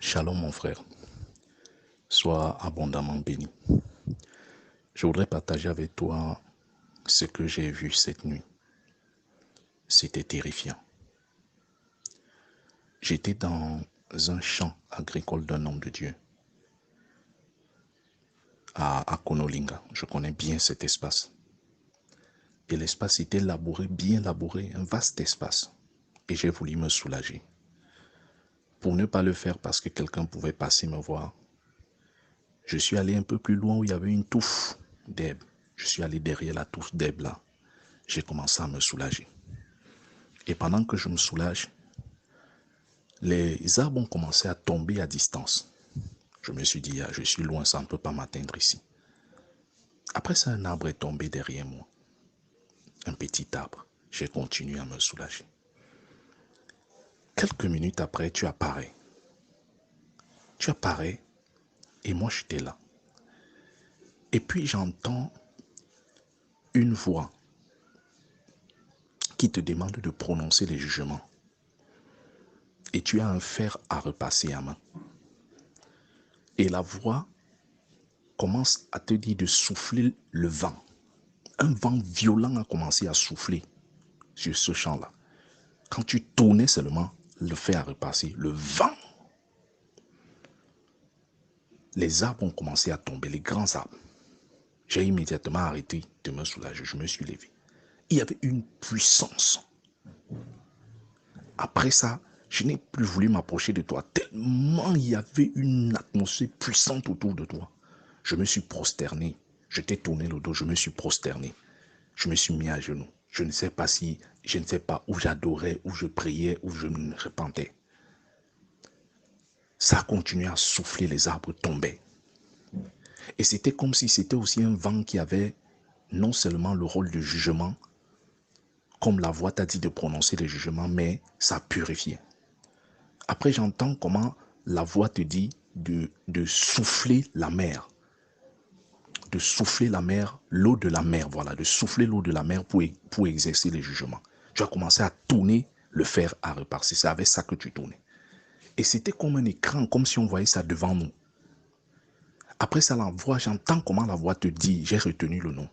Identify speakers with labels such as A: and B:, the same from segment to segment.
A: Shalom mon frère, sois abondamment béni. Je voudrais partager avec toi ce que j'ai vu cette nuit. C'était terrifiant. J'étais dans un champ agricole d'un homme de Dieu à Konolinga. Je connais bien cet espace. Et l'espace était labouré, bien labouré, un vaste espace. Et j'ai voulu me soulager. Pour ne pas le faire parce que quelqu'un pouvait passer me voir, je suis allé un peu plus loin où il y avait une touffe d'herbe. Je suis allé derrière la touffe d'herbe là. J'ai commencé à me soulager. Et pendant que je me soulage, les arbres ont commencé à tomber à distance. Je me suis dit, ah, je suis loin, ça ne peut pas m'atteindre ici. Après ça, un arbre est tombé derrière moi. Un petit arbre. J'ai continué à me soulager. Quelques minutes après, tu apparais. Tu apparais et moi j'étais là. Et puis j'entends une voix qui te demande de prononcer les jugements. Et tu as un fer à repasser à main. Et la voix commence à te dire de souffler le vent. Un vent violent a commencé à souffler sur ce champ-là. Quand tu tournais seulement le fer à repasser, le vent, les arbres ont commencé à tomber, les grands arbres. J'ai immédiatement arrêté de me soulager, je me suis levé. Il y avait une puissance. Après ça, je n'ai plus voulu m'approcher de toi, tellement il y avait une atmosphère puissante autour de toi. Je me suis prosterné, je t'ai tourné le dos, je me suis prosterné. Je me suis mis à genoux. Je ne sais pas où j'adorais, où je priais, où je me repentais. Ça a continué à souffler, les arbres tombaient. Et c'était comme si c'était aussi un vent qui avait non seulement le rôle de jugement, comme la voix t'a dit de prononcer les jugements, mais ça purifiait. Après, j'entends comment la voix te dit de souffler la mer. De souffler la mer, l'eau de la mer, voilà, de souffler l'eau de la mer pour exercer les jugements. Tu as commencé à tourner le fer à repasser. C'est avec ça que tu tournais. Et c'était comme un écran, comme si on voyait ça devant nous. Après ça, la voix, j'entends comment la voix te dit, j'ai retenu le nom,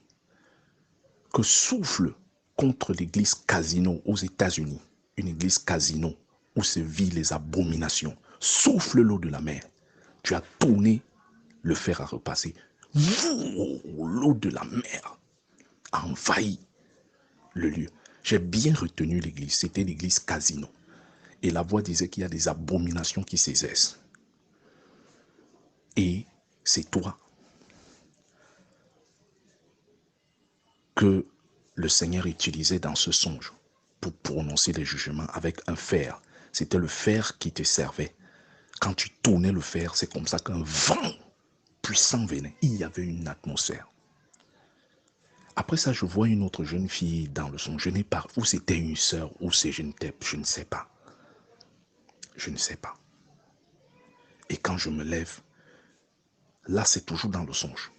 A: que souffle contre l'église Casino aux États-Unis, une église Casino où se vivent les abominations. Souffle l'eau de la mer. Tu as tourné le fer à repasser. L'eau de la mer a envahi le lieu. J'ai bien retenu l'église. C'était l'église Casino. Et la voix disait qu'il y a des abominations qui s'exercent. Et c'est toi que le Seigneur utilisait dans ce songe pour prononcer les jugements avec un fer. C'était le fer qui te servait. Quand tu tournais le fer, c'est comme ça qu'un vent puissant venait. Il y avait une atmosphère. Après ça, je vois une autre jeune fille dans le songe. Je n'ai pas, ou c'était une sœur, ou c'est je ne sais pas. Je ne sais pas. Et quand je me lève, là c'est toujours dans le songe.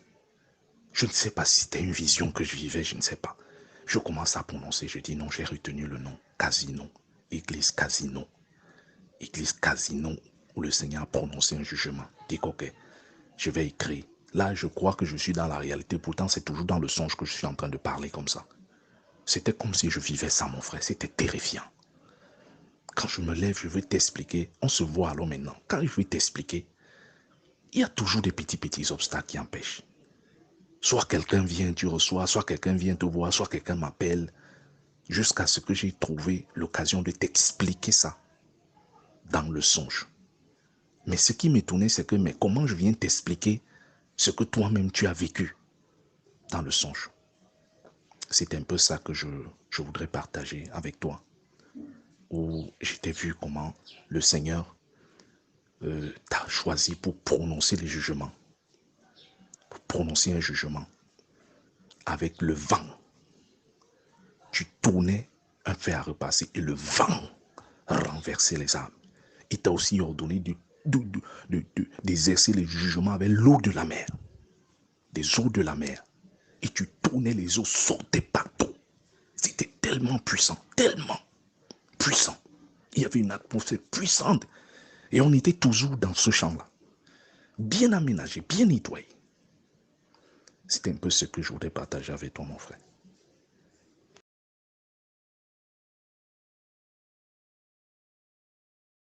A: Je ne sais pas si c'était une vision que je vivais, je ne sais pas. Je commence à prononcer, je dis non, j'ai retenu le nom, Casino, Église Casino. Église Casino, où le Seigneur a prononcé un jugement. Dis ok, je vais écrire. Là, je crois que je suis dans la réalité, pourtant c'est toujours dans le songe que je suis en train de parler comme ça. C'était comme si je vivais ça, mon frère, c'était terrifiant. Quand je me lève, je vais t'expliquer, on se voit alors maintenant. Quand je vais t'expliquer, il y a toujours des petits obstacles qui empêchent. Soit quelqu'un vient, tu reçois, soit quelqu'un vient te voir, soit quelqu'un m'appelle, jusqu'à ce que j'ai trouvé l'occasion de t'expliquer ça dans le songe. Mais ce qui m'étonnait, c'est que, mais comment je viens t'expliquer ce que toi-même tu as vécu dans le songe? C'est un peu ça que je voudrais partager avec toi, où j'étais vu comment le Seigneur t'a choisi pour prononcer les jugements, pour prononcer un jugement avec le vent. Tu tournais un fer à repasser et le vent renversait les âmes. Il t'a aussi ordonné d'exercer les jugements avec l'eau de la mer, des eaux de la mer. Et tu tournais, les eaux sortaient partout. C'était tellement puissant, tellement puissant. Il y avait une atmosphère puissante. Et on était toujours dans ce champ-là. Bien aménagé, bien nettoyé. C'est un peu ce que je voulais partager avec toi, mon frère.